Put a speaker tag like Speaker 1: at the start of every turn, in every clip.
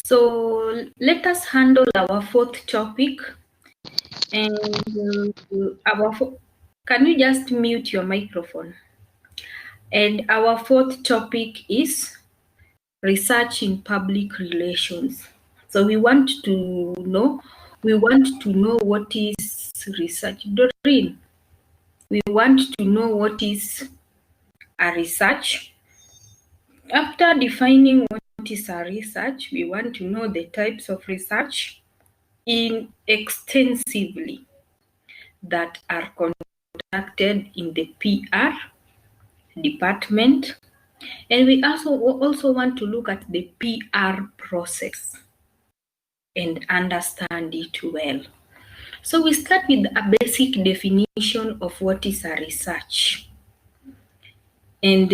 Speaker 1: So let us handle our fourth topic. And can you just mute your microphone? And our fourth topic is research in public relations. So we want to know what is research. Doreen, we want to know what is a research. After defining what is a research, we want to know the types of research extensively that are conducted in the PR department. And we also want to look at the PR process and understand it well. So we start with a basic definition of what is a research. And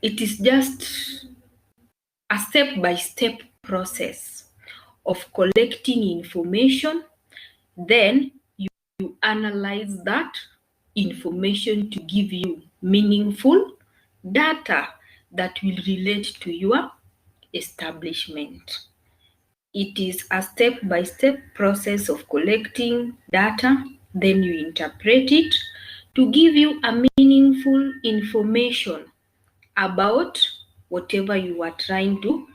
Speaker 1: it is just a step-by-step process of collecting information. Then you analyze that information to give you meaningful data that will relate to your establishment. It is a step-by-step process of collecting data, then you interpret it to give you a meaningful information about whatever you are trying to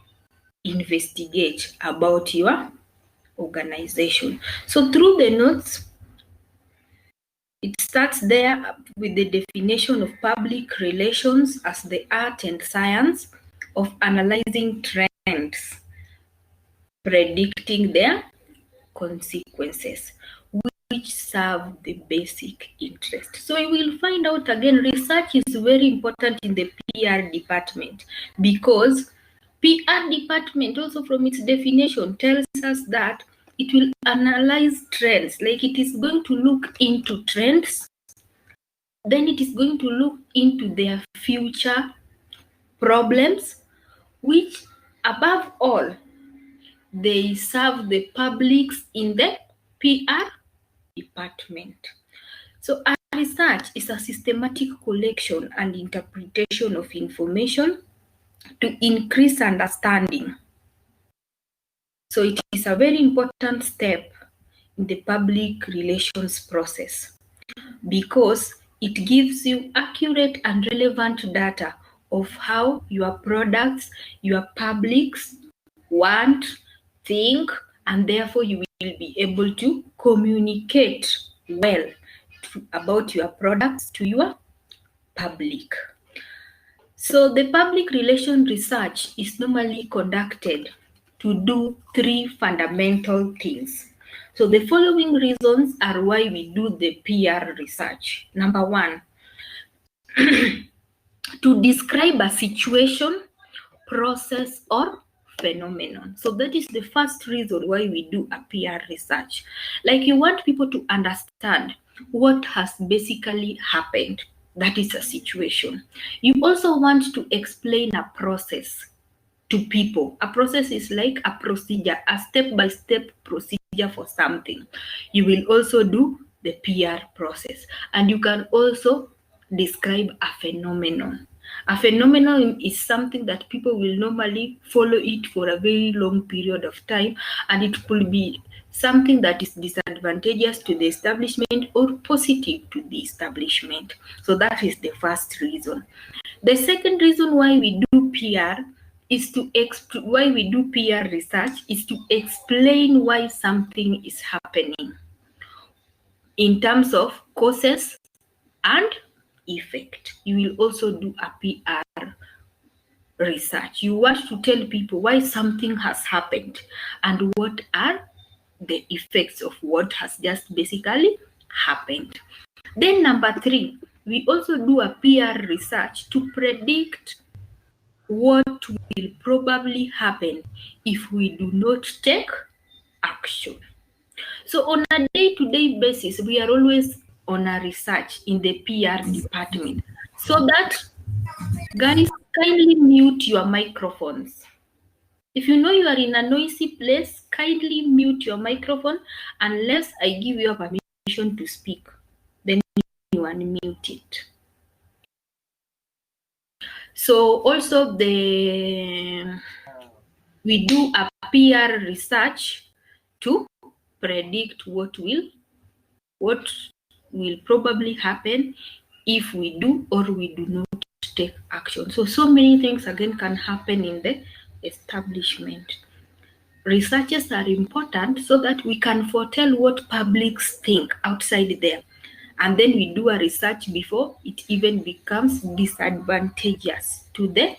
Speaker 1: investigate about your organization. So through the notes, it starts there with the definition of public relations as the art and science of analyzing trends, predicting their consequences, which serve the basic interest. So we will find out again, research is very important in the PR department, because PR department also from its definition tells us that it will analyze trends, like it is going to look into trends, then it is going to look into their future problems, which above all, they serve the publics in the PR department. So a research is a systematic collection and interpretation of information to increase understanding. So it is a very important step in the public relations process, because it gives you accurate and relevant data of how your products, your publics want, think, and therefore you will be able to communicate well about your products to your public. So the public relation research is normally conducted to do three fundamental things. So the following reasons are why we do the PR research. Number one, to describe a situation, process, or phenomenon. So that is the first reason why we do a PR research. Like, you want people to understand what has basically happened. That is a situation. You also want to explain a process to people. A process is like a procedure, a step-by-step procedure for something. You will also do the PR process. And you can also describe a phenomenon. A phenomenon is something that people will normally follow it for a very long period of time, and it could be something that is disadvantageous to the establishment or positive to the establishment. So that is the first reason. The second reason why we do PR is why we do PR research is to explain why something is happening in terms of causes and effect. You will also do a PR research. You want to tell people why something has happened and what are the effects of what has just basically happened. Then number three, we also do a PR research to predict what will probably happen if we do not take action. So on a day-to-day basis, we are always on a research in the PR department. So that, guys, kindly mute your microphones. If you know you are in a noisy place, kindly mute your microphone unless I give you permission to speak. Then you unmute it. So also we do a PR research to predict what will probably happen if we do or we do not take action. So many things again can happen in the establishment. Researches are important so that we can foretell what publics think outside there. And then we do a research before it even becomes disadvantageous to the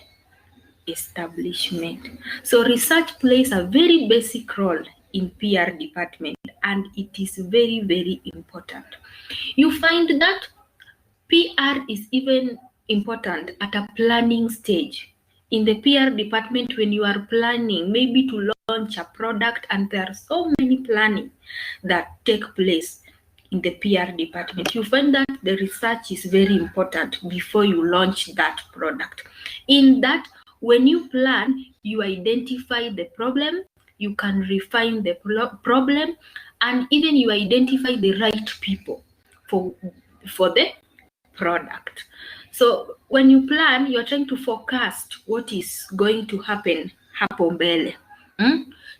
Speaker 1: establishment. So research plays a very basic role in PR department, and it is very, very important. You find that PR is even important at a planning stage. In the PR department, when you are planning maybe to launch a product, and there are so many planning that take place in the PR department, you find that the research is very important before you launch that product. In that, when you plan, you identify the problem, you can refine the problem, and even you identify the right people for the product. So when you plan, you're trying to forecast what is going to happen hapo mbele.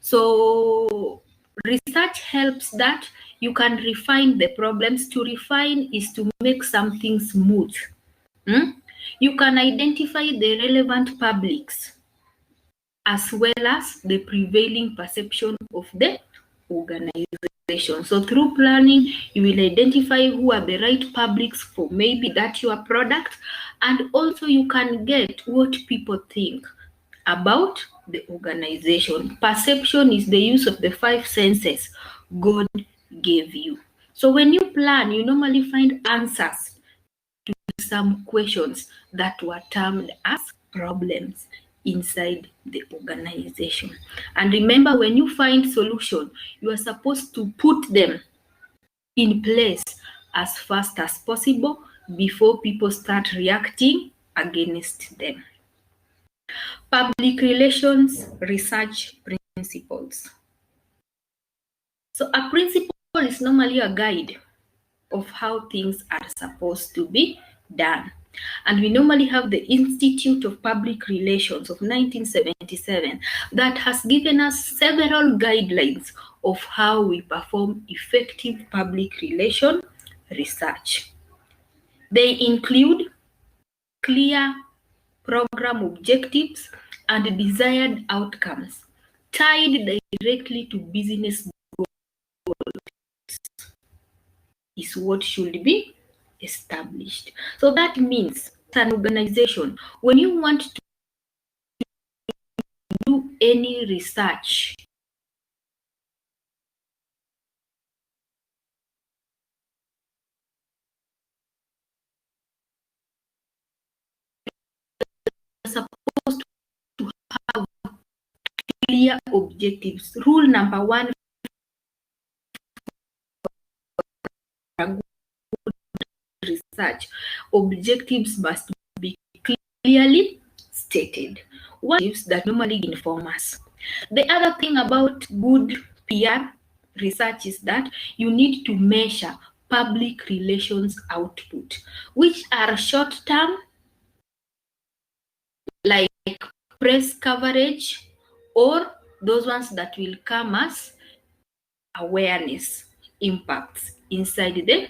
Speaker 1: So research helps that you can refine the problems. To refine is to make something smooth. You can identify the relevant publics as well as the prevailing perception of the organization. So through planning, you will identify who are the right publics for maybe that your product, and also you can get what people think about the organization. Perception is the use of the 5 senses God gave you. So when you plan, you normally find answers to some questions that were termed as problems inside the organization. And remember, when you find solution, you are supposed to put them in place as fast as possible before people start reacting against them. Public relations research principles. So a principle is normally a guide of how things are supposed to be done. And we normally have the Institute of Public Relations of 1977 that has given us several guidelines of how we perform effective public relation research. They include clear program objectives and desired outcomes tied directly to business is what should be established. So that means an organization, when you want to do any research, you're supposed to have clear objectives. Rule number 1 research, objectives must be clearly stated. What is that normally inform us? The other thing about good PR research is that you need to measure public relations output, which are short-term, like press coverage, or those ones that will come as awareness impacts inside the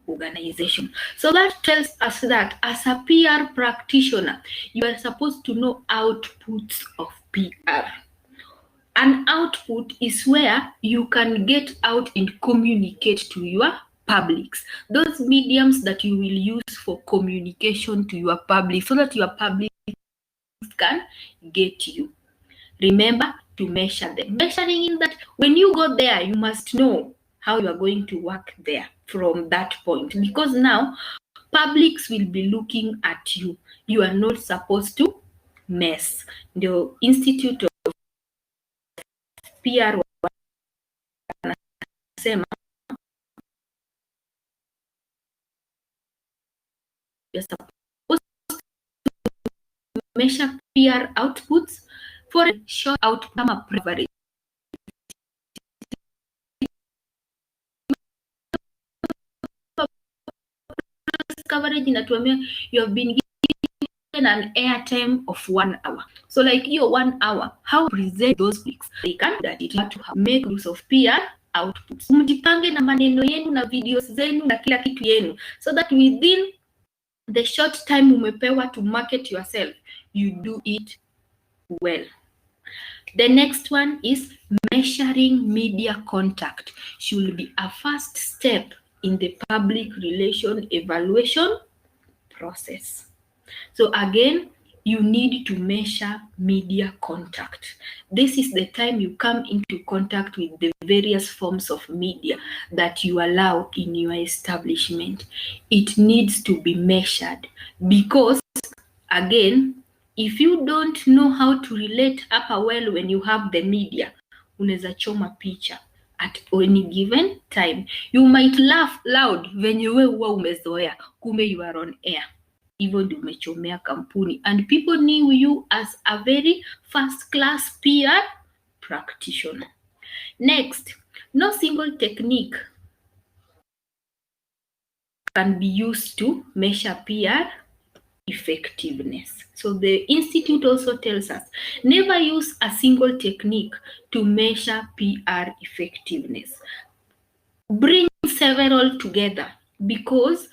Speaker 1: organization. So that tells us that as a PR practitioner, you are supposed to know outputs of PR. An output is where you can get out and communicate to your publics, those mediums that you will use for communication to your public, so that your public can get you. Remember to measure them. Measuring in that when you go there, you must know how you are going to work there from that point, because now publics will be looking at you. You are not supposed to mess. The Institute of PR wanasema you're supposed to measure PR outputs for a short outcome average. Coverage inatuambia you have been an airtime of 1 hour. So like your 1 hour, how present those weeks, they can that it have to make use of PR outputs. Mjipange na maneno yenu na videos zenu na kila kitu yenu, so that within the short time umepewa to market yourself, you do it well. The next one is measuring media contact should be a first step in the public relation evaluation process. So again, you need to measure media contact. This is the time you come into contact with the various forms of media that you allow in your establishment. It needs to be measured because, again, if you don't know how to relate upper well when you have the media, unaweza choma picha at any given time. You might laugh loud venye wewe huwa umezoea, kume you are on air. Hivyo ndio umechomea kampuni, and people knew you as a very first class PR practitioner. Next, no single technique can be used to measure PR effectiveness. So the institute also tells us, never use a single technique to measure PR effectiveness. Bring several together because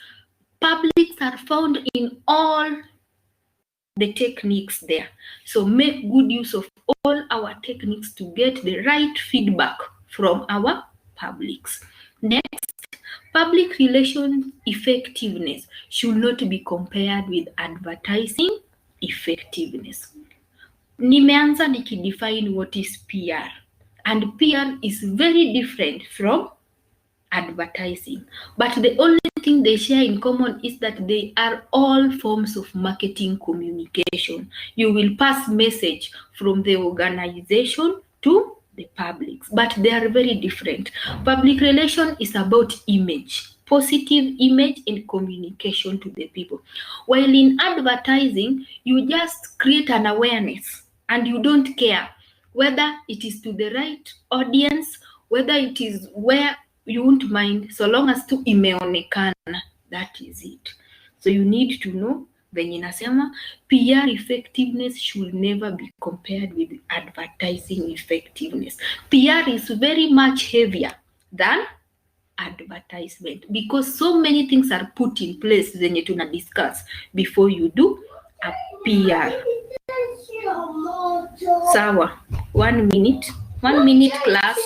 Speaker 1: publics are found in all the techniques there. So make good use of all our techniques to get the right feedback from our publics. Next, public relations effectiveness should not be compared with advertising effectiveness. Nimeanza nikidefine what is PR, and PR is very different from advertising, but the only thing they share in common is that they are all forms of marketing communication. You will pass message from the organization to the public, but they are very different. Public relation is about image, positive image and communication to the people, while in advertising you just create an awareness and you don't care whether it is to the right audience, whether it is where you won't mind, so long as tu imeonekana. That is it. So you need to know, venye nasema, PR effectiveness should never be compared with advertising effectiveness. PR is very much heavier than advertisement because so many things are put in place zenye tuna discuss before you do a PR. Sawa, 1 minute class.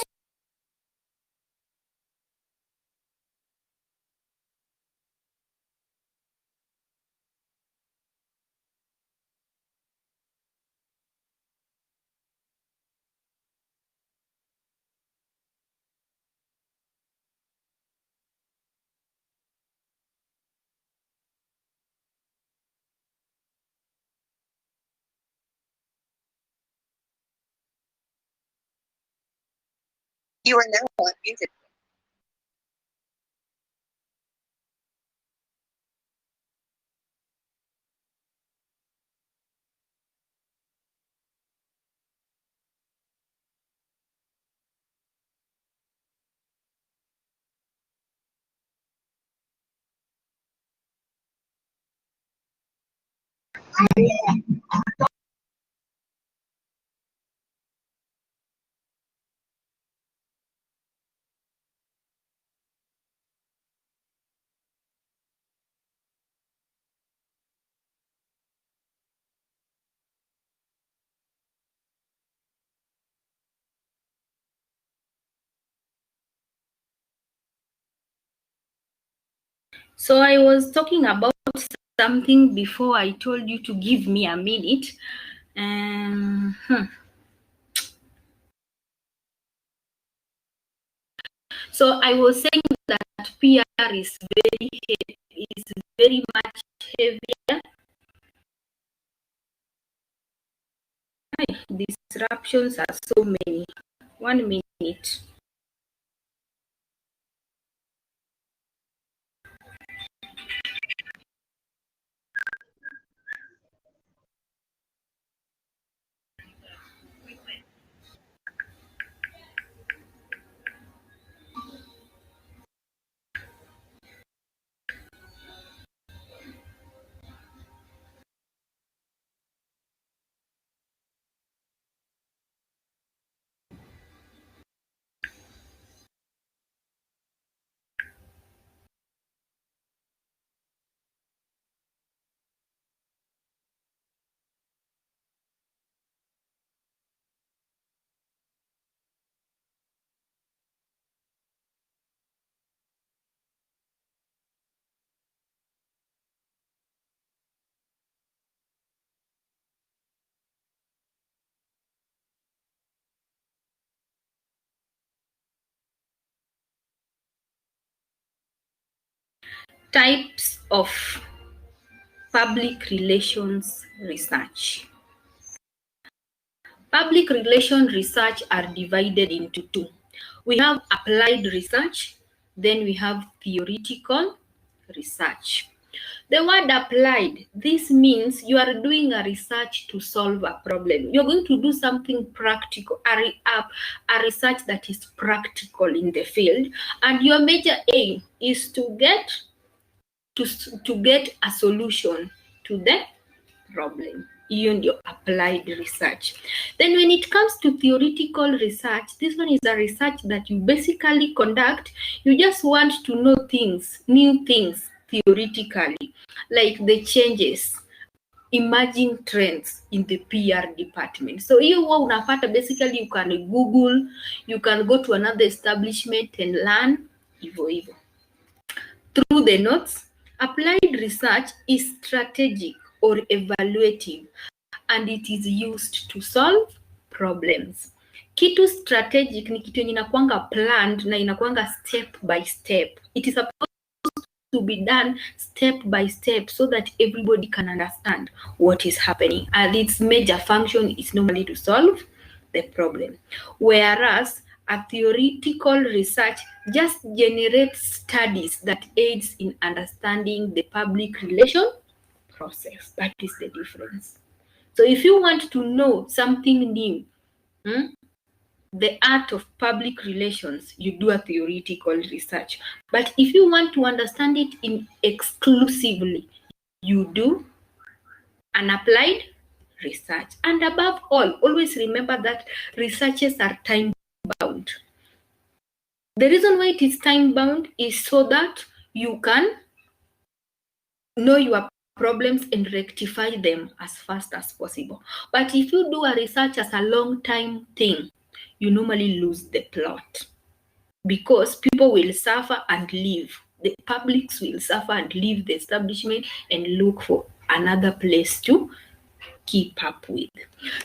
Speaker 2: You are now unmuted.
Speaker 1: So I was talking about something before I told you to give me a minute. So I was saying that PR is very much heavier. Disruptions are so many. 1 minute. Types of public relations research. Public relation research are divided into two. We have applied research, then we have theoretical research. The word applied, this means you are doing a research to solve a problem. You're going to do something practical, a research that is practical in the field, and your major aim is to get a solution to the problem. Hiyo ndio applied research. Then when it comes to theoretical research, this one is a research that you basically conduct. You just want to know things, new things theoretically, like the changes, emerging trends in the PR department. So hiyo huwa unapata basically you can Google, you can go to another establishment and learn hivyo. Through the notes, applied research is strategic or evaluative, and it is used to solve problems. Kitu strategic ni kitu yenye inakuanga planned na inakuanga step by step. It is supposed to be done step by step so that everybody can understand what is happening, and its major function is normally to solve the problem. Whereas a theoretical research just generates studies that aids in understanding the public relation process. That is the difference. So if you want to know something new, the art of public relations, you do a theoretical research. But if you want to understand it exclusively, you do an applied research. And above all, always remember that researches are time-bound. The reason why it is time-bound is so that you can know your problems and rectify them as fast as possible. But if you do a research as a long-time thing, you normally lose the plot because people will suffer and leave. The publics will suffer and leave the establishment and look for another place to keep up with.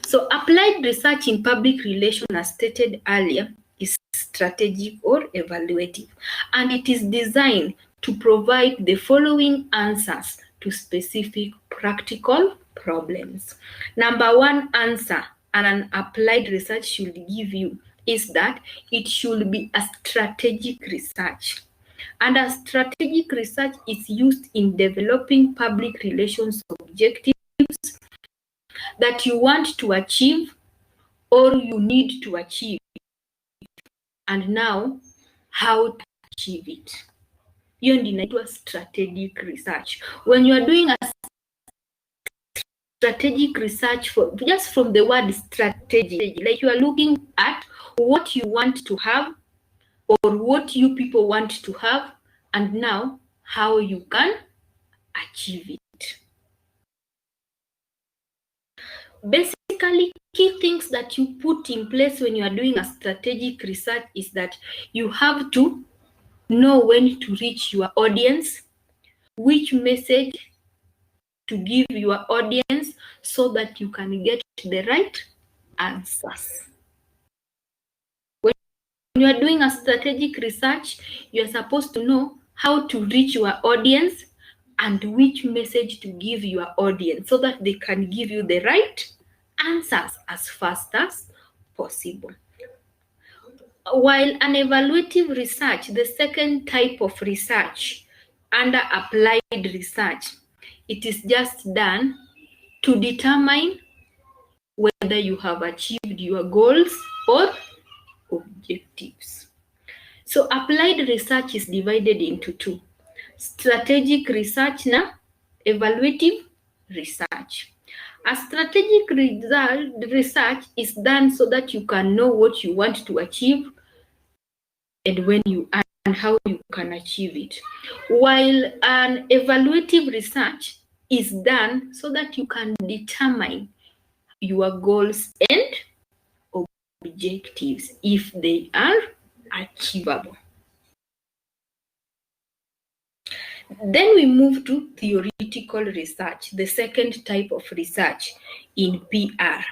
Speaker 1: So applied research in public relations, as stated earlier, is strategic or evaluative, and it is designed to provide the following answers to specific practical problems. Number one answer an applied research should give you is that it should be a strategic research. And a strategic research is used in developing public relations objectives that you want to achieve or you need to achieve, and now how to achieve it. Hiyo ndio inaitwa strategic research. When you are doing a strategic research, just from the word strategy, like you are looking at what you want to have or what you people want to have, and now how you can achieve it. Basically, key things that you put in place when you are doing a strategic research is that you have to know when to reach your audience, which message to give your audience so that you can get the right answers. When you are doing a strategic research, you are supposed to know how to reach your audience and which message to give your audience so that they can give you the right answers as fast as possible. While an evaluative research, the second type of research under applied research, it is just done to determine whether you have achieved your goals or objectives. So applied research is divided into two: strategic research na evaluative research. A strategic research is done so that you can know what you want to achieve and when you and how you can achieve it. While an evaluative research is done so that you can determine your goals and objectives if they are achievable. Then we move to theoretical research, the second type of research in PR.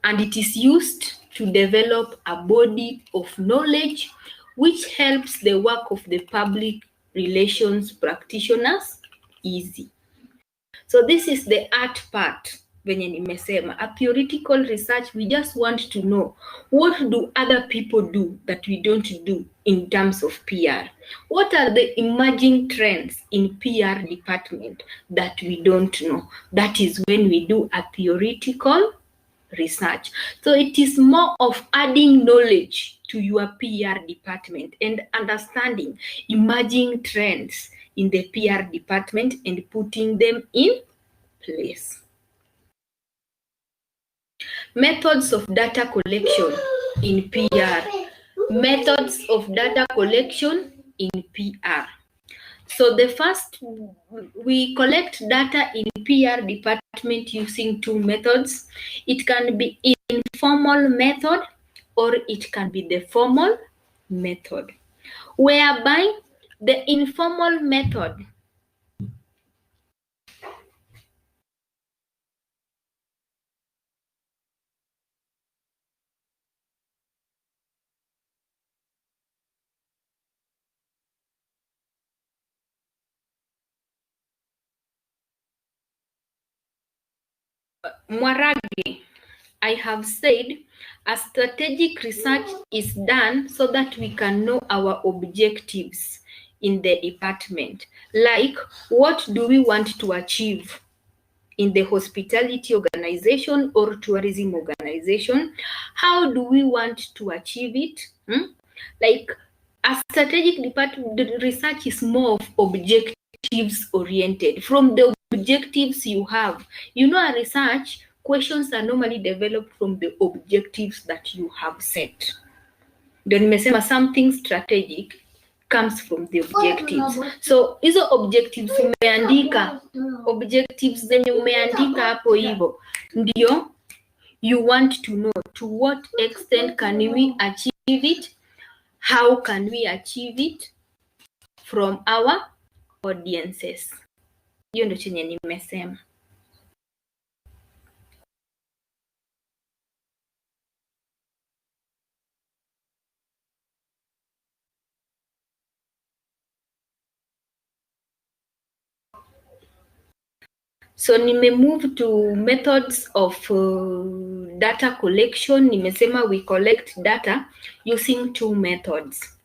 Speaker 1: And it is used to develop a body of knowledge which helps the work of the public relations practitioners easy. So this is the art part. Venye nimesema, a theoretical research, we just want to know what do other people do that we don't do in terms of PR. What are the emerging trends in PR department that we don't know? That is when we do a theoretical research. So it is more of adding knowledge to your PR department and understanding emerging trends in the PR department and putting them in place. Methods of data collection in PR. Methods of data collection in PR. So the first, we collect data in PR department using two methods. It can be informal method or it can be the formal method, whereby the informal method Mwarage, I have said a strategic research is done so that we can know our objectives in the department. Like, what do we want to achieve in the hospitality organization or tourism organization? How do we want to achieve it? Like, a strategic department research is more of objectives oriented. From the objectives you have, a research questions are normally developed from the objectives that you have set. Ndio nimesema something strategic comes from the objectives. So hizo objectives umeandika, objectives zenye umeandika hapo hivyo, ndio you want to know to what extent can we achieve it, how can we achieve it from our audiences. Hiyo ndio chenye nimesema. So move to methods of data collection. Nimesema we collect data using two methods.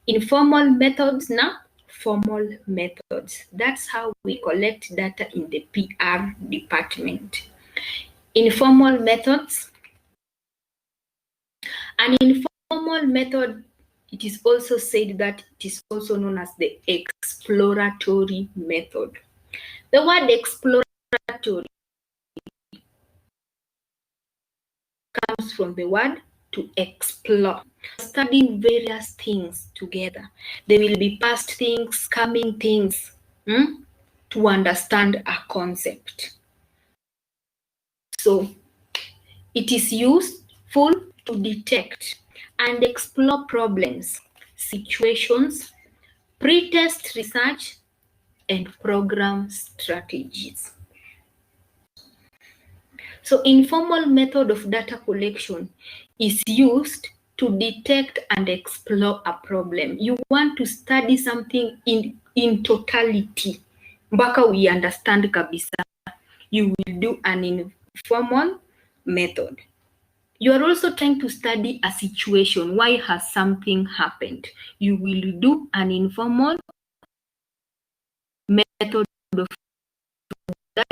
Speaker 1: Informal methods na formal methods. That's how we collect data in the PR department. Informal methods. An informal method, it is also said that it is also known as the exploratory method. The word exploratory comes from the word to explore. Studying various things together. There will be past things, coming things, to understand a concept. So it is useful to detect and explore problems, situations, pre-test research, and program strategies. So informal method of data collection is used to detect and explore a problem. You want to study something in totality. Mpaka we understand kabisa. You will do an informal method. You are also trying to study a situation. Why has something happened? You will do an informal method of that.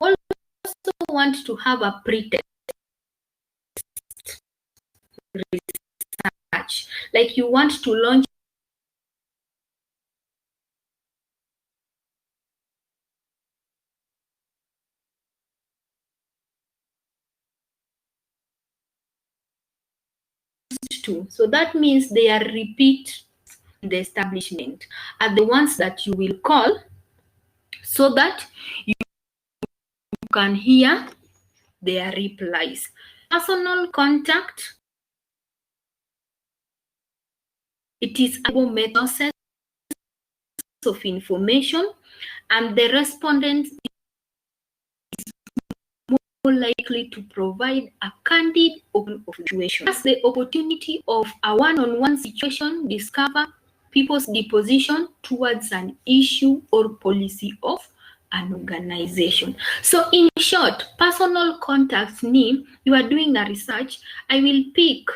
Speaker 1: You also want to have a pre-test research. Like you want to launch to. So that means they are repeat in the establishment are the ones that you will call so that you can hear their replies. Personal contact It is a process of information, and the respondent is more likely to provide a candid open of situation. That's the opportunity of a one-on-one situation, discover people's disposition towards an issue or policy of an organization. So in short, personal contacts mean you are doing a research. I will pick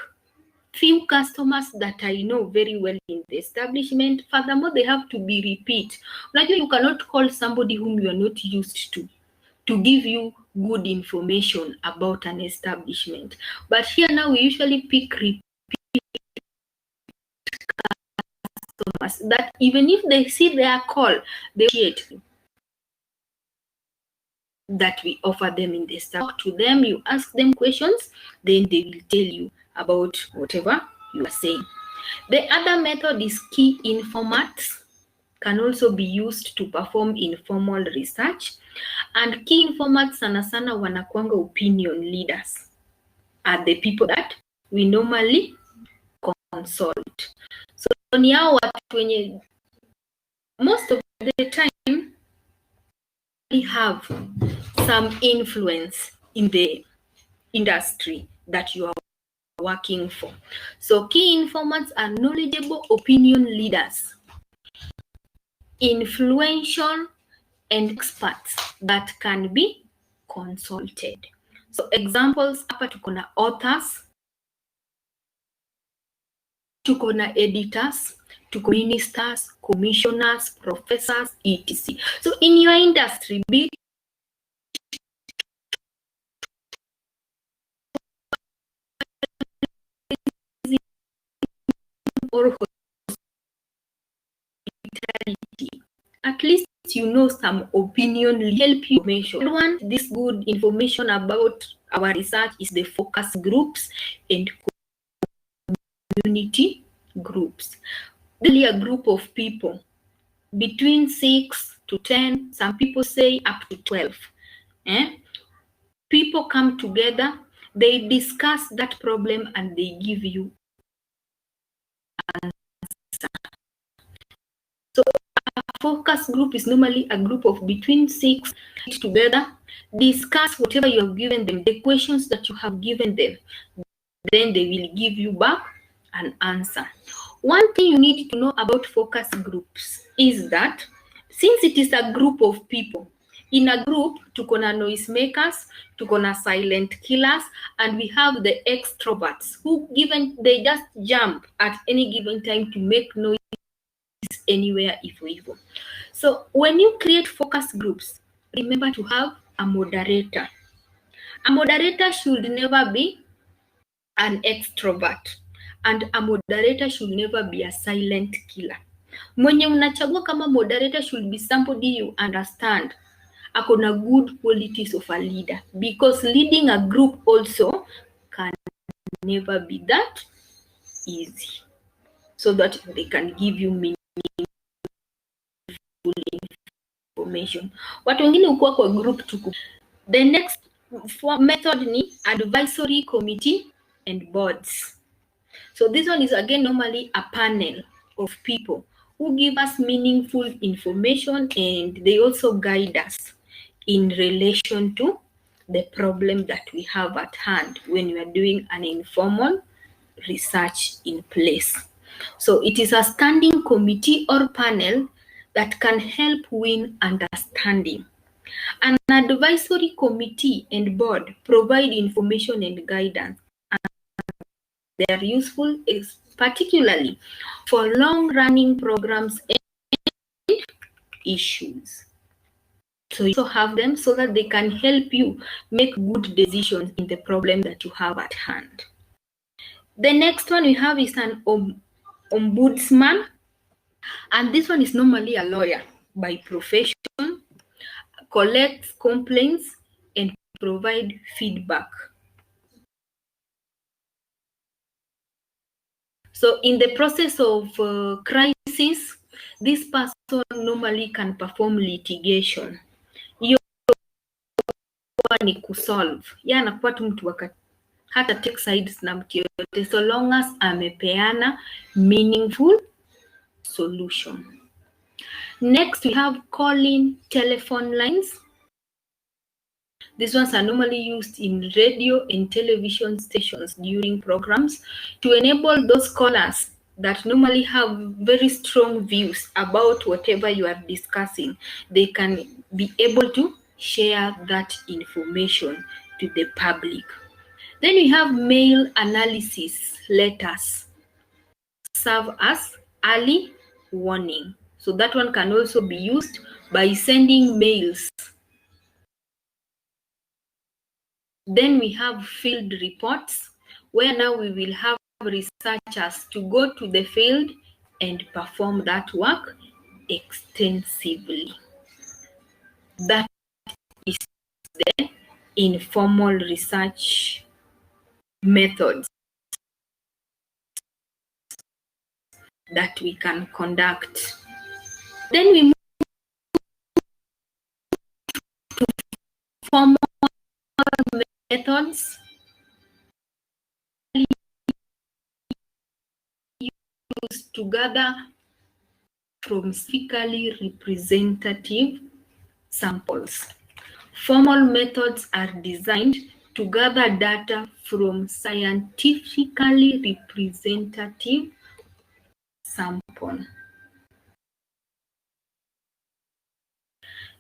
Speaker 1: few customers that I know very well in the establishment. Furthermore, they have to be repeat. You cannot call somebody whom you are not used to give you good information about an establishment. But here now we usually pick repeat customers that even if they see their call, they appreciate that we offer them in the staff. Talk to them, you ask them questions, then they will tell you about whatever you are saying. The other method is key informats, can also be used to perform informal research. And key informants sana sana wanakuanga opinion leaders, are the people that we normally consult. So ni hao watu wenye most of the time we have some influence in the industry that you are working for. So key informants are knowledgeable opinion leaders, influential and experts that can be consulted. So examples, hapa tuko na authors, tuko na editors, tuko ministers, commissioners, professors, etc. So in your industry, be or hospitality, at least you know some opinion help you information. One, this good information about our research is the focus groups and community groups. Really a group of people between 6 to 10, some people say up to 12. People come together, they discuss that problem and they give you answer. So a focus group is normally a group of between 6 together, discuss whatever you have given them, the questions that you have given them, then they will give you back an answer. One thing you need to know about focus groups is that since it is a group of people, in a group, tuko na noise makers, tuko na silent killers, and we have the extroverts who they just jump at any given time to make noise anywhere if. So when you create focus groups, remember to have a moderator. A moderator should never be an extrovert, and a moderator should never be a silent killer. Mwenye unachagua kama moderator should be somebody you understand akona good qualities of a leader, because leading a group also can never be that easy, so that they can give you meaningful information. Watu wengine ukua kwa group tuku. The next method ni advisory committee and boards. So this one is again normally a panel of people who give us meaningful information, and they also guide us in relation to the problem that we have at hand when we are doing an informal research in place. So it is a standing committee or panel that can help win understanding. An advisory committee and board provide information and guidance, and they are useful particularly for long-running programs and issues. So you also have them so that they can help you make good decisions in the problem that you have at hand. The next one we have is an ombudsman, and this one is normally a lawyer by profession, collects complaints and provide feedback. So in the process of crisis, this person normally can perform litigation. Hiyo ni kusolve. Anakuwa tu mtu hata take sides na mtu yoyote, so long as amepeana meaningful solution. Next, we have calling telephone lines. These ones are normally used in radio and television stations during programs to enable those callers that normally have very strong views about whatever you are discussing. They can be able to share that information to the public. Then we have mail analysis letters serve as early warning. So that one can also be used by sending mails. Then we have field reports, where now we will have researchers to go to the field and perform that work extensively. That is the informal research methods that we can conduct. Then we move to formal methods used to gather from specifically representative samples. Formal methods are designed to gather data from scientifically representative sample.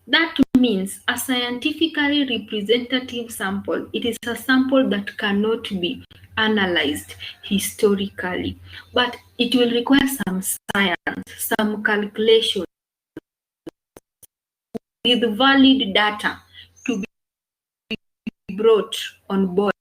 Speaker 1: That means a scientifically representative sample, it is a sample that cannot be analyzed historically, but it will require some science, some calculation with valid data to be brought on board.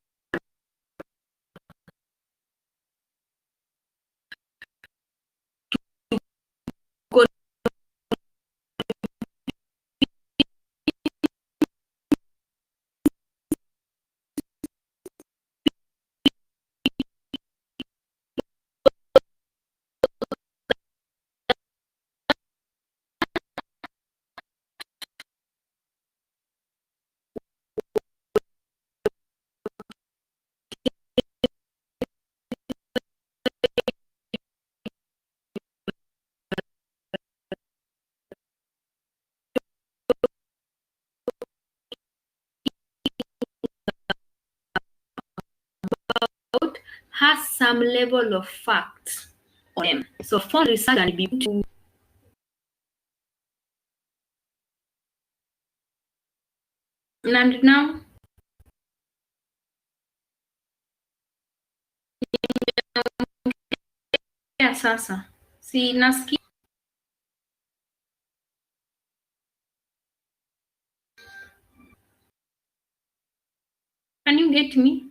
Speaker 1: Has some level of facts on them. So for research can be to and now sasa si nasikia. Can you get me?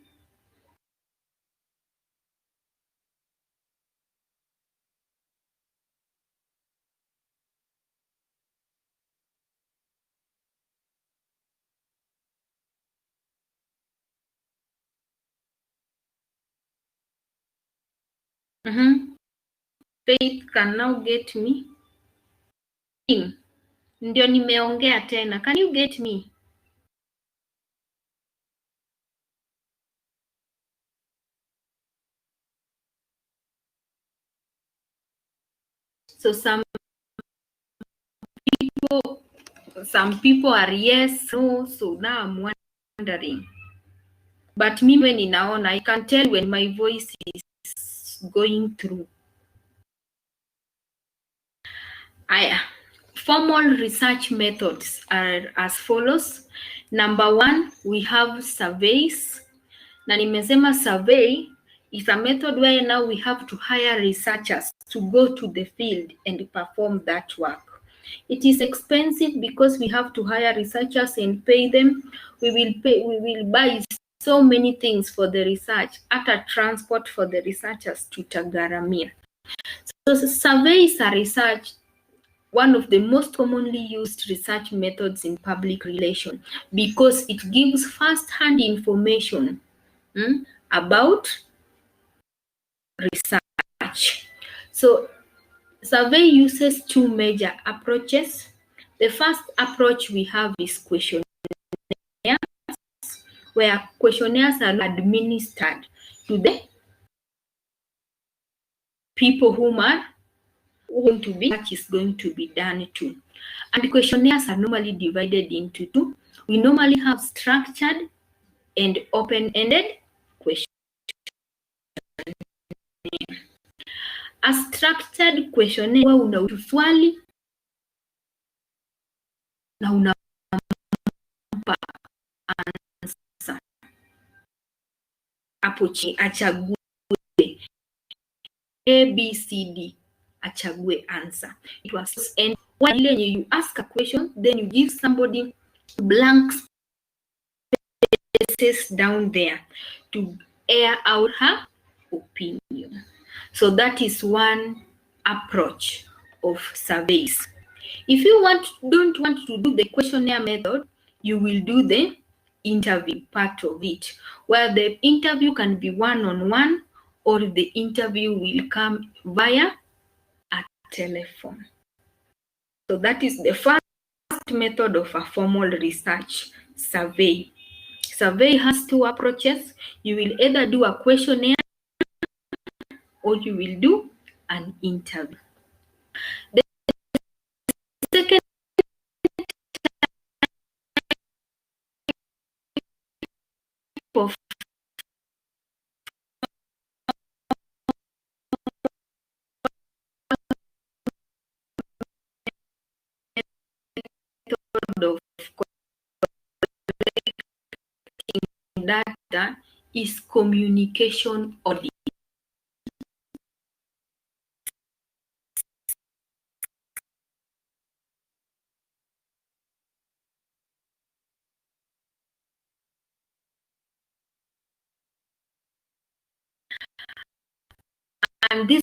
Speaker 1: Faith can now get me. Ndio nimeongea tena. Can you get me? So some people are yes, no, so now I'm wondering. But me when ninaona, I can tell when my voice is going through. Formal research methods are as follows. Number one, we have surveys. Na nimesema survey is a method where now we have to hire researchers to go to the field and perform that work. It is expensive because we have to hire researchers and pay them. We will buy so many things for the research, at a transport for the researchers to Tagaramir. So surveys are research, one of the most commonly used research methods in public relations, because it gives first-hand information about research. So survey uses two major approaches. The first approach we have is questionnaires, where questionnaires are administered to the people whom are going to be is going to be done to. And the questionnaires are normally divided into two. We normally have structured and open-ended questionnaire. A structured questionnaire una swali na unampa answer. Hapo chini achague ABCD, achague answer. It was, and when you ask a question, then you give somebody blank spaces down there to air out her opinion. So that is one approach of surveys. If you don't want to do the questionnaire method, you will do the interview part of it, where the interview can be one-on-one, or the interview will come via a telephone. So that is the first method of a formal research survey. Survey has two approaches. You will either do a questionnaire or you will do an interview. The second type of data is communication audit. And this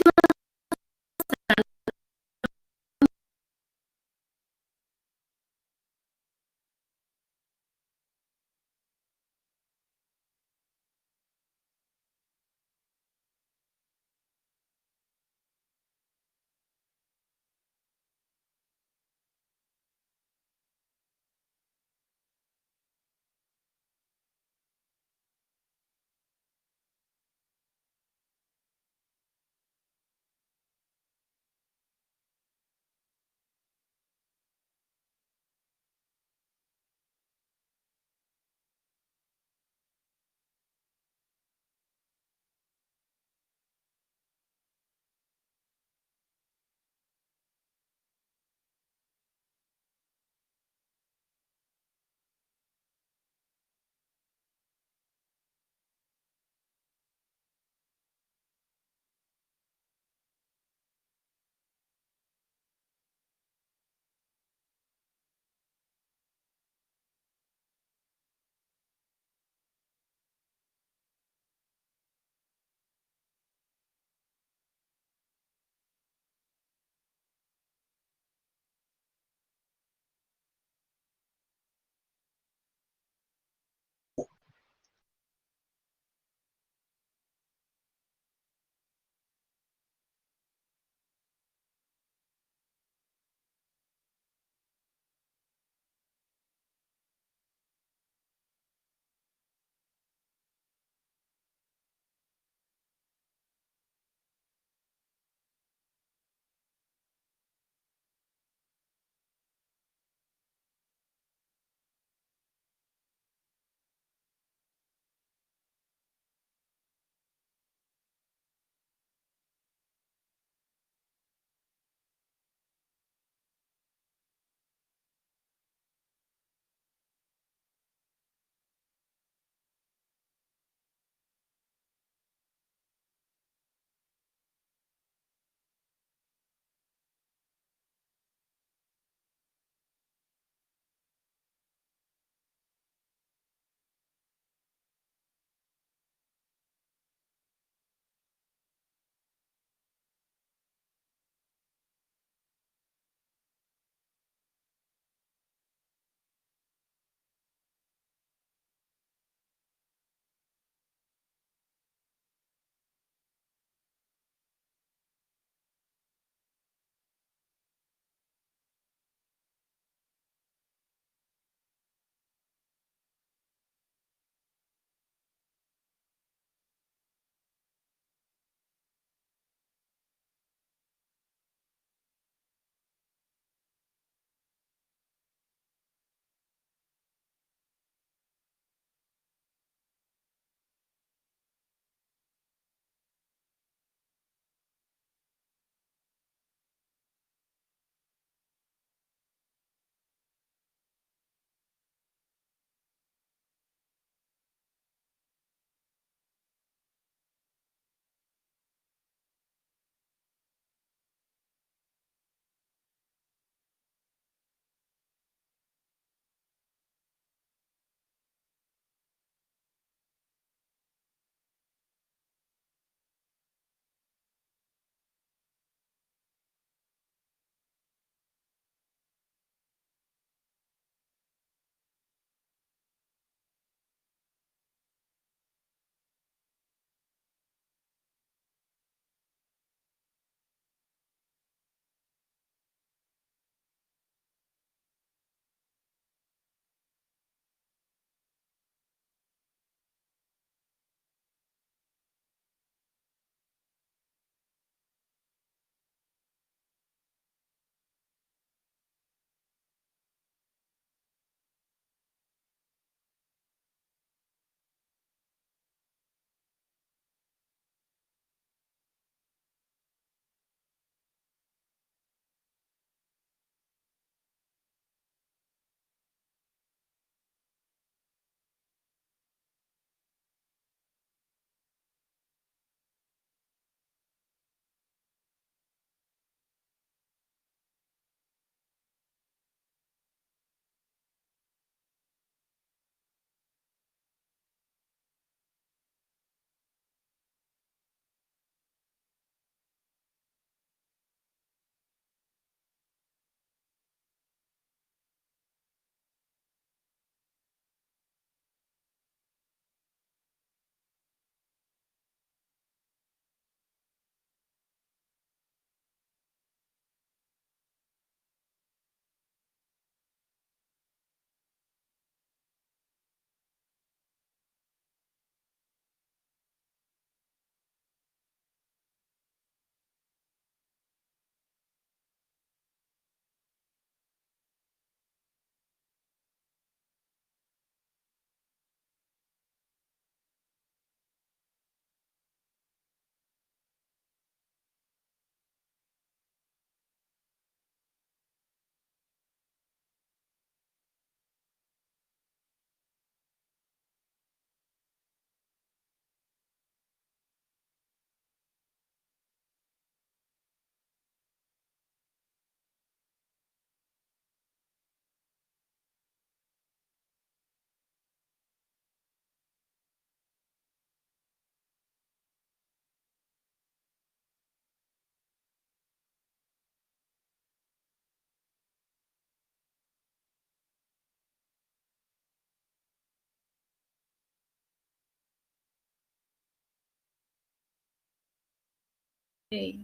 Speaker 1: Okay,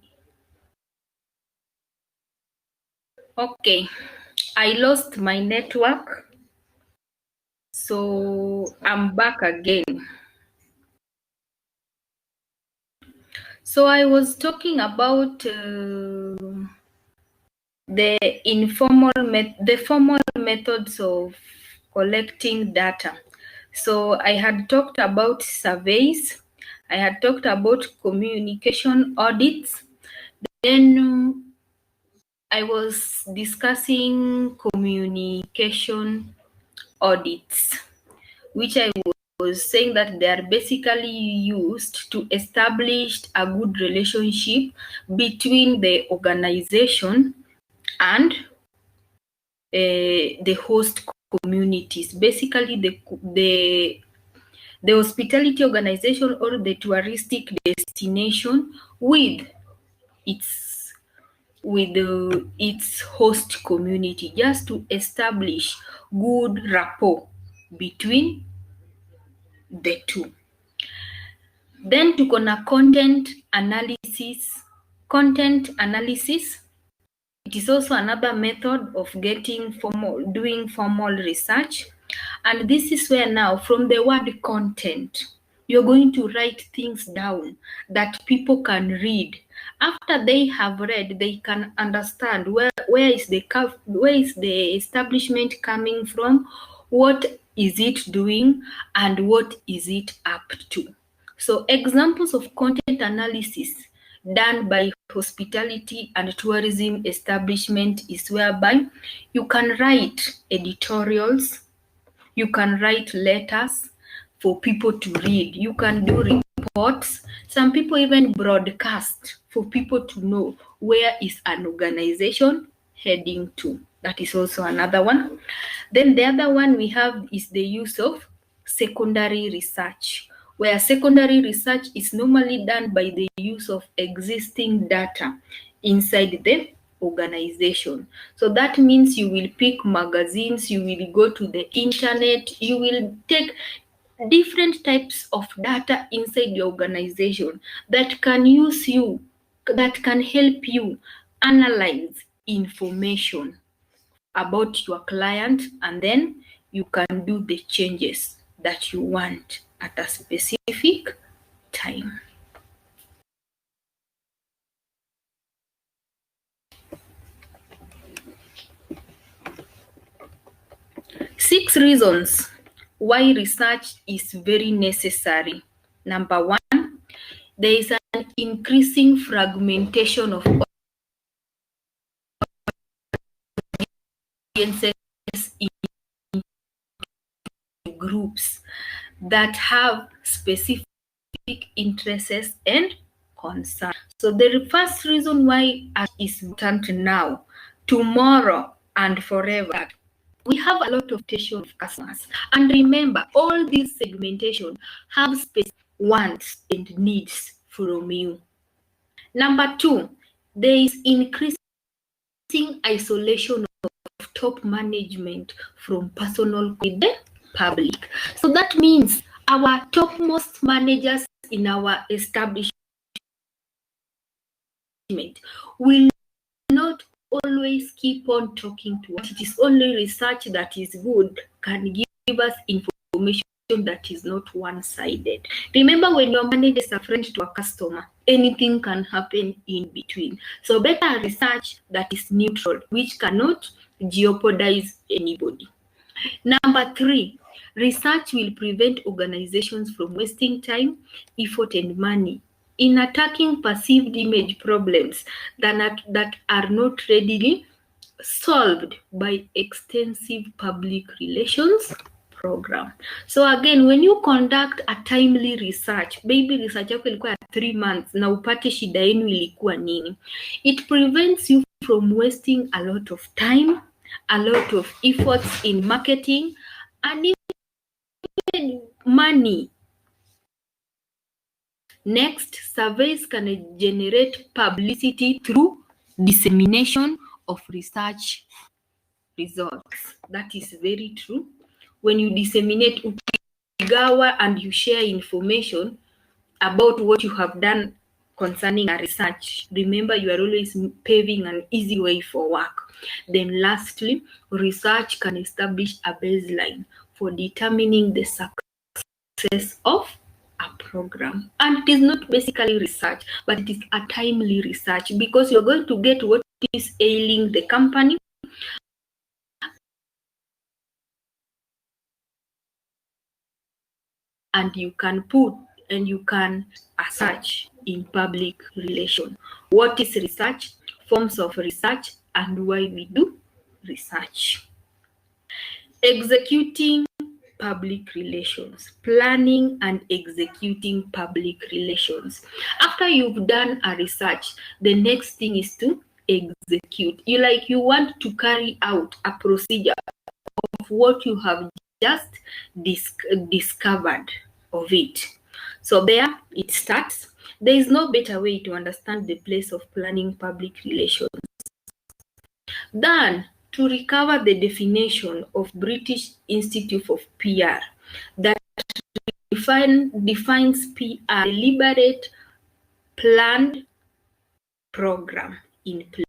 Speaker 1: I lost my network, so I'm back again. So I was talking about the formal methods of collecting data. So I had talked about surveys, I had talked about communication audits, then I was discussing communication audits, which I was saying that they are basically used to establish a good relationship between the organization and the host communities. Basically, the hospitality organization or the touristic destination with its host community, just to establish good rapport between the two. Then tuko na content analysis. Content analysis, it is also another method of doing formal research. And this is where now, from the word content, you're going to write things down that people can read. After they have read, they can understand where is the establishment coming from, what is it doing, and what is it up to. So examples of content analysis done by hospitality and tourism establishment is whereby you can write editorials, you can write letters for people to read, you can do reports, some people even broadcast for people to know where is an organization heading to. That is also another one. Then the other one we have is the use of secondary research, where secondary research is normally done by the use of existing data inside the organization. So that means you will pick magazines, you will go to the internet, you will take different types of data inside the organization that can help you analyze information about your client, and then you can do the changes that you want at a specific time. Six reasons why research is very necessary. Number one, there is an increasing fragmentation of audiences in groups that have specific interests and concerns. So the first reason why it is important now, tomorrow, and forever, we have a lot of segmentation of customers. And remember, all these segmentation have specific wants and needs from you. Number two, there is increasing isolation of top management from personal with the public. So that means our topmost managers in our establishment will not always keep on talking to us. It is only research that is good can give us information that is not one-sided. Remember, when your manager is a friend to a customer, anything can happen in between. So better research that is neutral, which cannot jeopardize anybody. Number three, research will prevent organizations from wasting time, effort, and money in attacking perceived image problems that are not readily solved by extensive public relations program. So again, when you conduct a timely research, maybe research yako ilikuwa ya 3 months na upate shida yenu ilikuwa nini, it prevents you from wasting a lot of time, a lot of efforts in marketing, and even money. Next, surveys can generate publicity through dissemination of research results. That is very true. When you disseminate, ukigawa and you share information about what you have done concerning a research. Remember, you are always paving an easy way for work. Then lastly, research can establish a baseline for determining the success of a program. And it is not basically research, but it is a timely research, because you're going to get what is ailing the company, and you can search in public relation. What is research, forms of research, and why we do research. Executing public relations, planning and executing public relations. After you've done a research, the next thing is to execute. You want to carry out a procedure of what you have just discovered of it. So there it starts. There is no better way to understand the place of planning public relations than to recover the definition of British Institute of PR that defines PR, deliberate, planned program in place.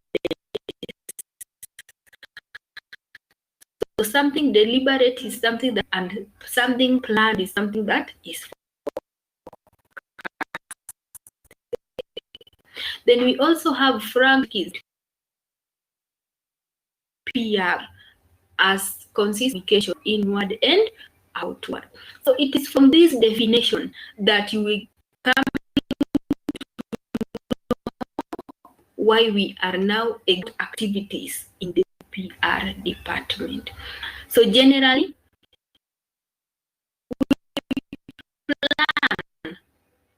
Speaker 1: So something deliberate is something that, and something planned is something that is. Then we also have Frankie's PR as communication inward and outward. So it is from this definition that you will come why we are now activities in the PR department. So generally, we plan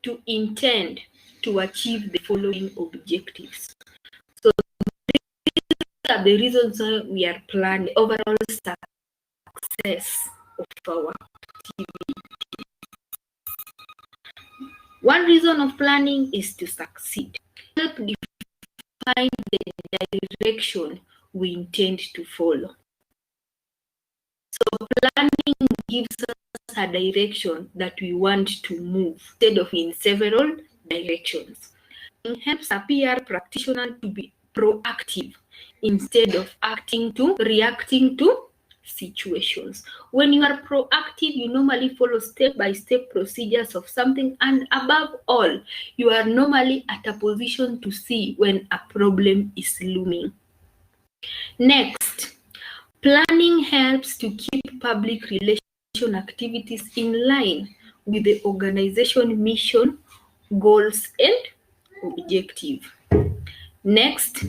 Speaker 1: to intend to achieve the following objectives. So these are the reasons why we are planning overall success of our activity. One reason of planning is to succeed. Help define the direction we intend to follow. So planning gives us a direction that we want to move instead of in several directions. It helps a PR practitioner to be proactive instead of reacting to situations. When you are proactive, you normally follow step-by-step procedures of something, and above all, you are normally at a position to see when a problem is looming. Next, planning helps to keep public relation activities in line with the organization mission, goals, and objective. Next,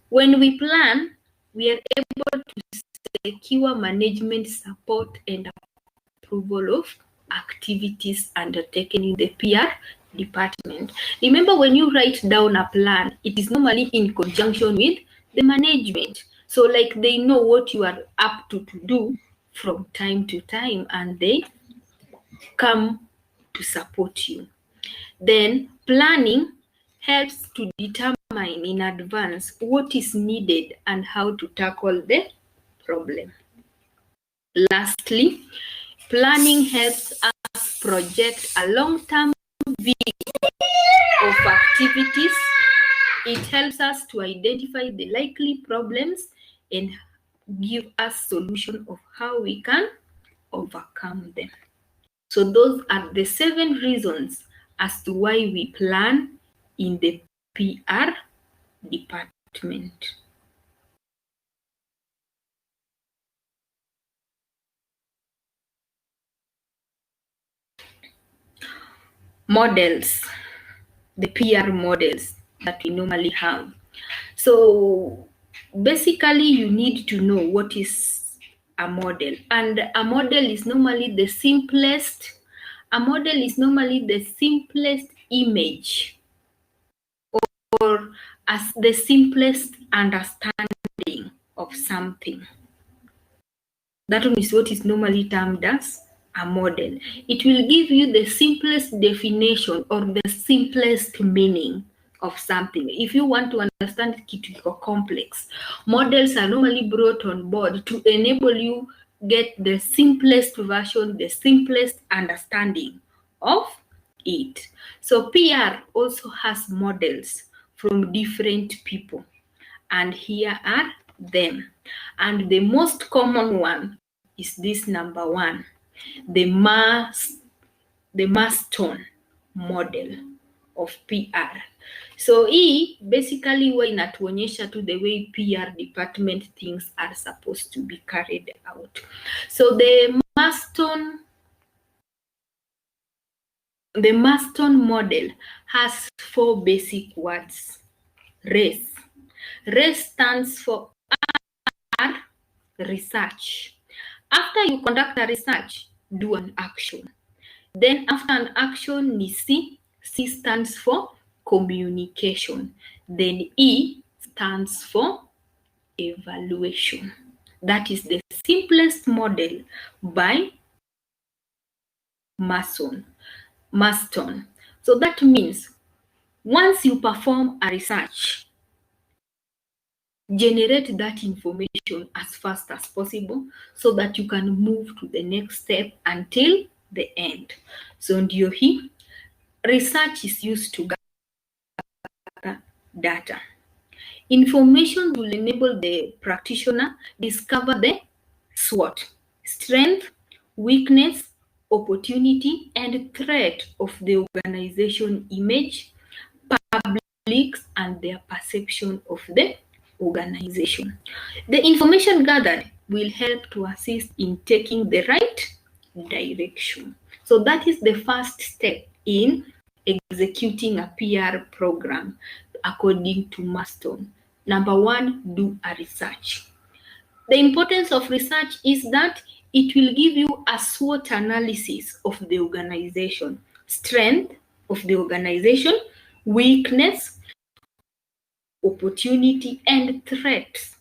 Speaker 1: when we plan, we are able to secure management support and approval of activities undertaken in the PR department. Remember, when you write down a plan, it is normally in conjunction with the management. So like they know what you are up to do from time to time, and they come to support you. Then planning helps to determine in advance what is needed and how to tackle the problem. Lastly, planning helps us project a long-term view of activities. It helps us to identify the likely problems and give us solution of how we can overcome them. So those are the 7 reasons as to why we plan in the PR department. Models, the PR models that we normally have. So basically, you need to know what is a model, and a model is normally the simplest. A model is normally the simplest image or as the simplest understanding of something. That one is what is normally termed as a model. It will give you the simplest definition or the simplest meaning of something. If you want to understand it complex, models are normally brought on board to enable you get the simplest version, the simplest understanding of it. So PR also has models from different people, and here are them. And the most common one is this number one, the Marston model of PR. So hii basically huwa inatuonyesha tu the way PR department things are supposed to be carried out. So the Marston model has 4 basic words. Race. Race stands for R, research. After you conduct a research, do an action. Then after an action ni C. C stands for communication. Then E stands for evaluation. That is the simplest model by Marston. So that means once you perform a research, generate that information as fast as possible so that you can move to the next step until the end. So ndio hii, research is used to gather data. Information will enable the practitioner discover the SWOT, strength, weakness, opportunity, and threat of the organization image, publics, and their perception of the organization. The information gathered will help to assist in taking the right direction. So that is the first step in executing a PR program according to Marston. Number one, do a research. The importance of research is that it will give you a SWOT analysis of the organization, strength of the organization, weakness, opportunity, and threats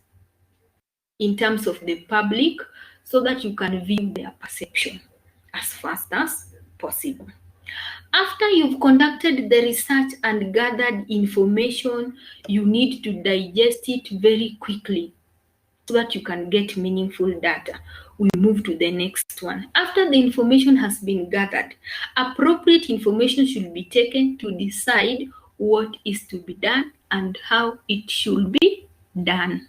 Speaker 1: in terms of the public so that you can view their perception as fast as possible. After you've conducted the research and gathered information, you need to digest it very quickly so that you can get meaningful data. We move to the next one. After the information has been gathered, appropriate information should be taken to decide what is to be done and how it should be done.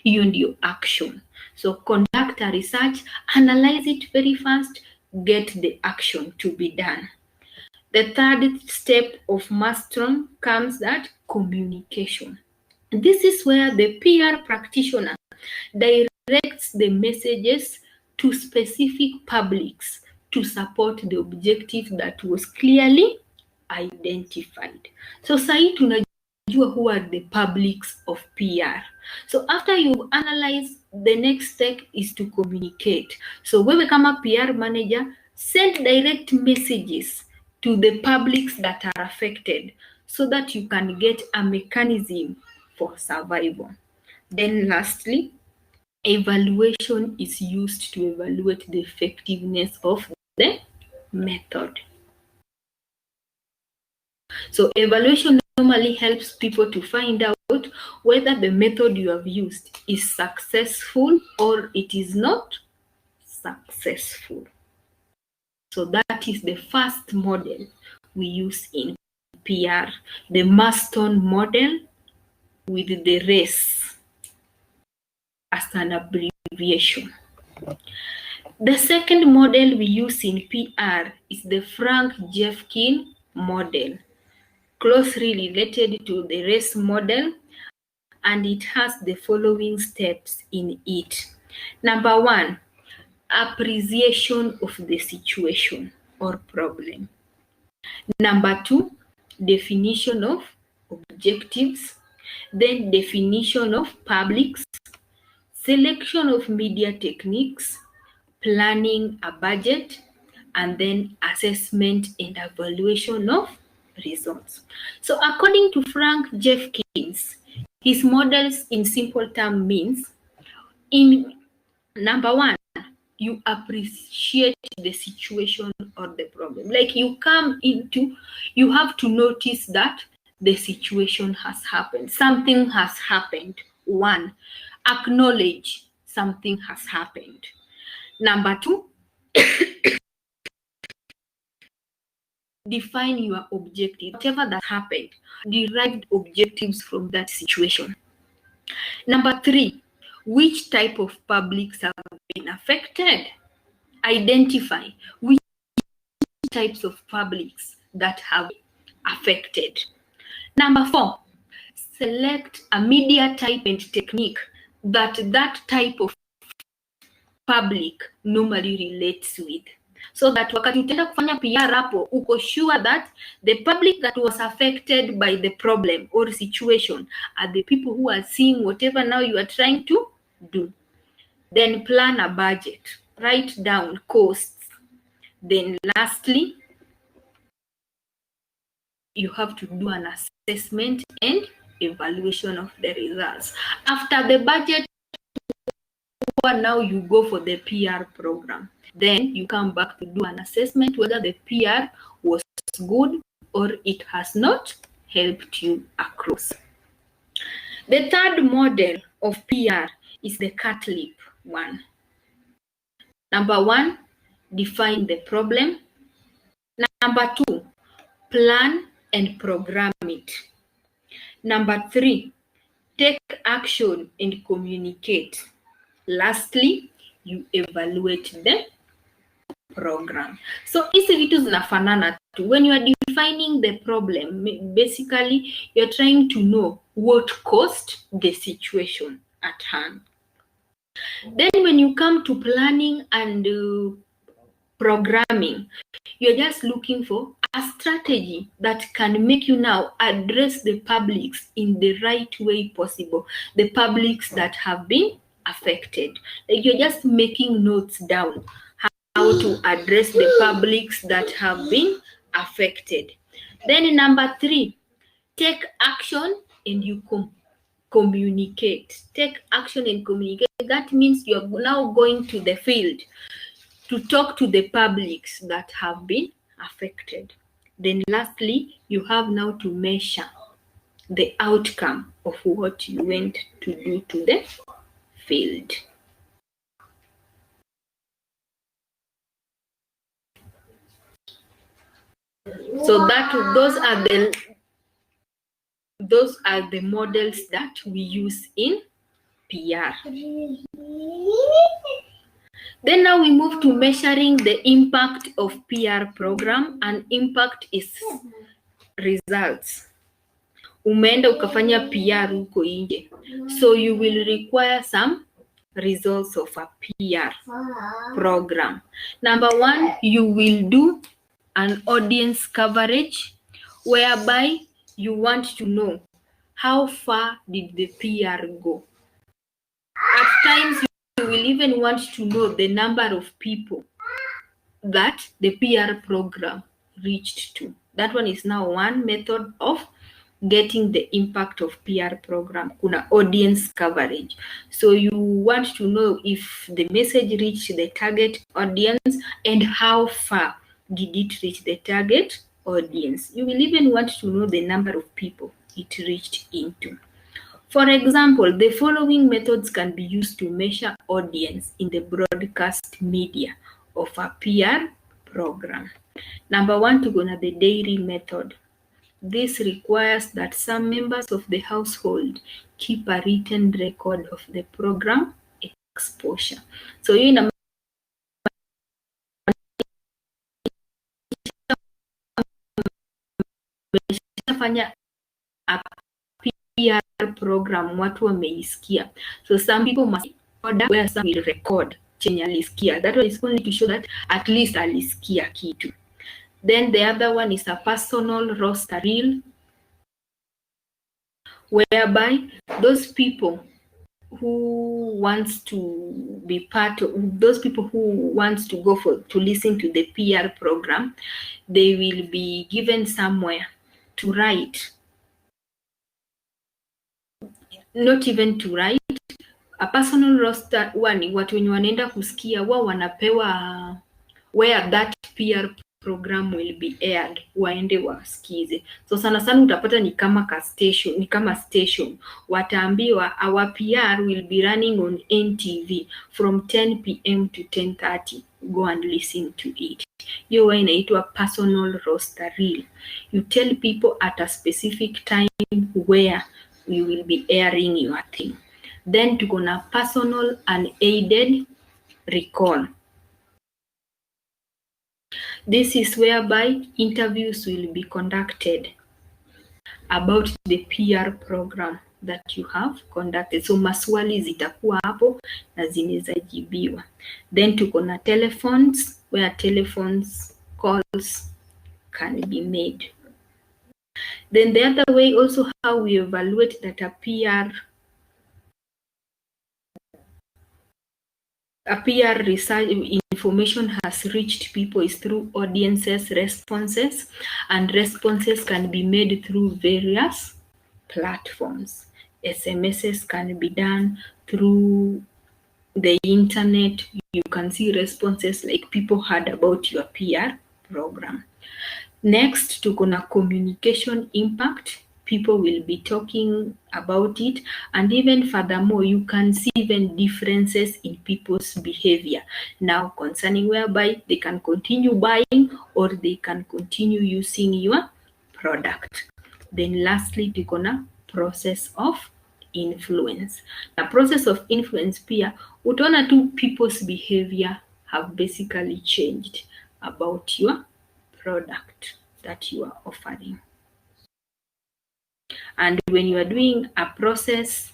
Speaker 1: Hiyo ndio action. So conduct a research, analyze it very fast, get the action to be done. The third step of Marston comes at communication. This is where the PR practitioner directs the messages to specific publics to support the objective that was clearly identified. So sahi tunajua who are the publics of PR. So after you analyze, the next step is to communicate. So wewe kama PR manager, send direct messages to the publics that are affected so that you can get a mechanism for survival. Then lastly, evaluation is used to evaluate the effectiveness of the method. So evaluation normally helps people to find out whether the method you have used is successful or it is not successful. So that is the first model we use in PR, the Marston model with the race as an abbreviation. The second model we use in PR is the Frank-Jeffkin model, closely related to the race model, and it has the following steps in it. Number one, appreciation of the situation or problem. Number two, definition of objectives, then definition of publics, selection of media techniques, planning a budget, and then assessment and evaluation of results. So according to Frank-Jeffkin, his models in simple terms means, in number one, you appreciate the situation or the problem. Like you have to notice that the situation has happened. Something has happened. One, acknowledge something has happened. Number two, define your objective. Whatever that happened, derived objectives from that situation. Number 3, which type of publics have been affected? Identify which types of publics that have been affected. Number 4, select a media type and technique that type of public normally relates with, so that wakati utaenda kufanya PR hapo uko sure that the public that was affected by the problem or situation are the people who are seeing whatever now you are trying to do. Then plan a budget, write down costs. Then lastly, you have to do an assessment and evaluation of the results. After the budget, now you go for the PR program. Then you come back to do an assessment whether the PR was good or it has not helped you across. The third model of PR is the cut-lip one. Number 1, define the problem. Number 2, plan and program it. Number 3, take action and communicate. Lastly, you evaluate the program. So hizi vitu zinafanana tu. When you are defining the problem, basically you're trying to know what caused the situation at hand. Then when you come to planning and programming, you're just looking for a strategy that can make you now address the publics in the right way possible, the publics that have been affected. Like you're just making notes down how to address the publics that have been affected. Then number 3, take action and you communicate. Take action and communicate. That means you're now going to the field to talk to the publics that have been affected. Then lastly, you have now to measure the outcome of what you went to do to the field. So those are the models that we use in PR. Then now we move to measuring the impact of PR program, and impact is results. Umeenda ukafanya PR huko nje. So you will require some results of a PR program. Number 1, you will do an audience coverage whereby you want to know how far did the PR go. At times you will even want to know the number of people that the PR program reached to. That one is now one method of getting the impact of PR program. Kuna audience coverage. So you want to know if the message reached the target audience and how far did it reach the target audience. You will even want to know the number of people it reached into. For example, the following methods can be used to measure audience in the broadcast media of a PR program. Number 1, to go to the diary method. This requires that some members of the household keep a written record of the program exposure. So you fanya a PR program watu wameisikia. So some people must order where some will record chenye alisikia. That one is only to show that at least alisikia kitu. Then the other one is a personal roster reel, whereby those people who wants to be part of, those people who wants to go to listen to the PR program, they will be given somewhere to write. Not even to write. A personal roster one, watu wenye wanaenda kusikia wao wanapewa where that PR program will be aired, waende wasikize. So sana sana utapata ni kama station. Wataambiwa our PR will be running on NTV from 10 p.m. to 10:30. Go and listen to it. Hiyo huwa inaitwa personal roster reel. You tell people at a specific time where we will be airing your thing. Then tuko na personal unaided recall. This is whereby interviews will be conducted about the PR program that you have conducted. So maswali zitakuwa hapo na zinaweza jibiwa. Then tuko na telephones, where telephones calls can be made. Then the other way also how we evaluate that a PR research information has reached people is through audiences responses, and responses can be made through various platforms. SMSs can be done through the internet. You can see responses like people heard about your PR program. Next, tuko na communication impact. People will be talking about it, and even furthermore, you can see even differences in people's behavior now concerning whereby they can continue buying or they can continue using your product. Then lastly, tuko na process of influence. The process of influence pia utaona tu people's behavior have basically changed about your product that you are offering. And when you are doing a process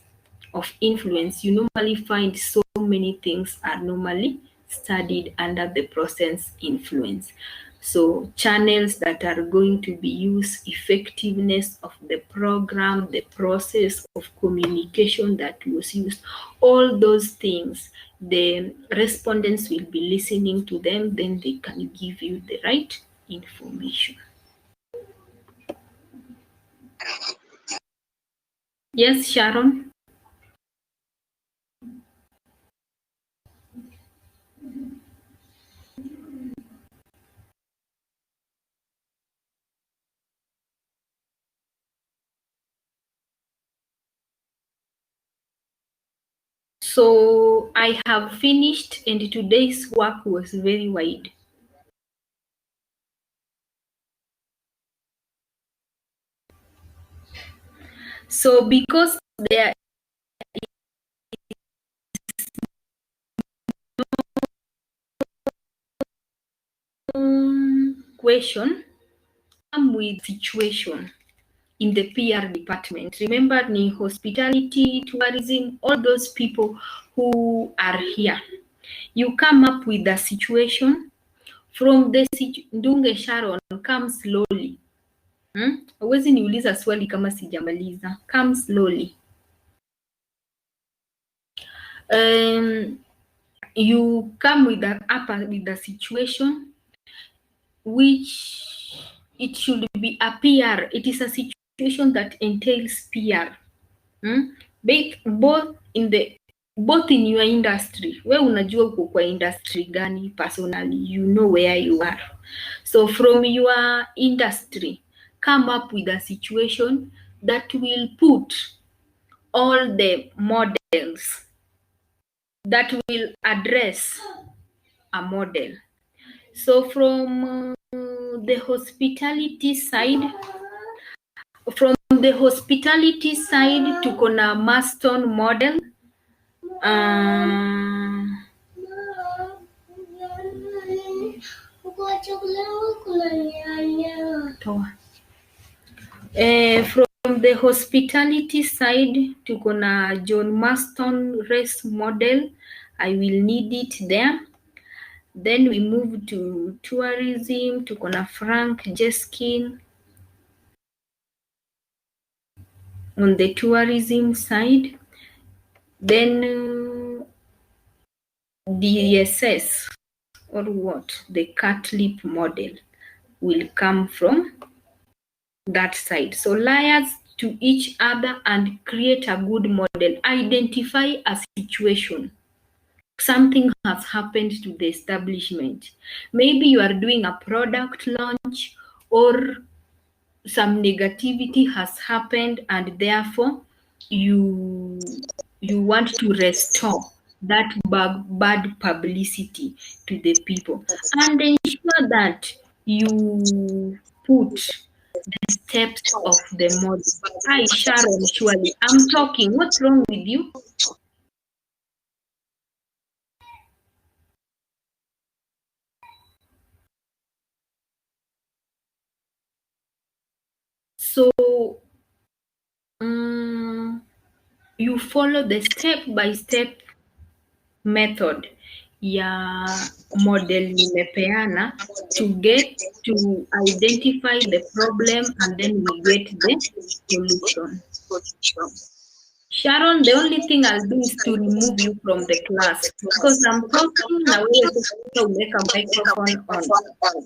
Speaker 1: of influence, you normally find so many things are normally studied under the process influence. So channels that are going to be used, effectiveness of the program, the process of communication that was used, all those things, the respondents will be listening to them, then they can give you the right information. Yes, Sharon? So I have finished, and today's work was very wide. So because there is question, come with situation in the PR department. Remember, ni hospitality, tourism, all those people who are here. You come up with a situation. From the Ndunge Sharon, come slowly. Huwezi niuliza swali kama sijamaliza. Come slowly. You come with a situation which it should be a PR. It is a situation that entails PR. Both in your industry. We unajua uko kwa industry gani personally, you know where you are. So from your industry, come up with a situation that will put all the models that will address a model. So from the hospitality side, tuko na Marston model. From the hospitality side, tuko na John Marston race model. I will need it there. Then we move to tourism, tuko na Frank Jeskin on the tourism side. Then DSS, or what, the cat-lip model will come from that side. So liaise to each other and create a good model. Identify a situation. Something has happened to the establishment. Maybe you are doing a product launch, or some negativity has happened, and therefore you want to restore that bad publicity to the people, and ensure that you put the steps of the model. Hi, Sharon, surely I'm talking. What's wrong with you? So you follow the step-by-step method ya model nimepeana to get to identify the problem and then we get the solution. Sharon, the only thing I'll do is to remove you from the class because I'm talking na wewe sasa umeweka microphone on.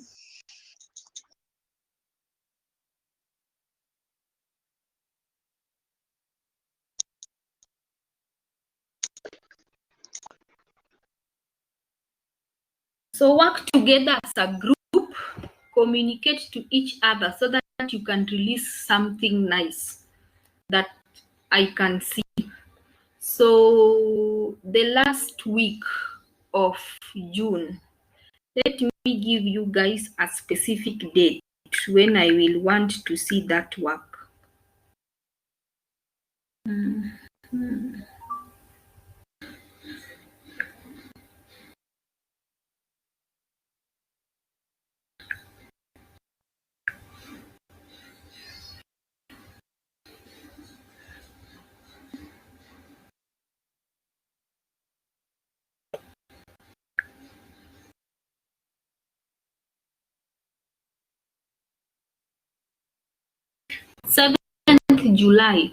Speaker 1: So work together as a group, communicate to each other so that you can release something nice that I can see. So the last week of June, let me give you guys a specific date when I will want to see that work. 7th July.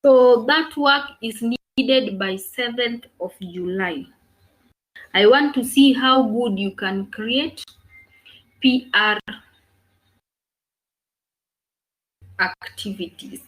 Speaker 1: So that work is needed by 7th of July. I want to see how good you can create PR activities.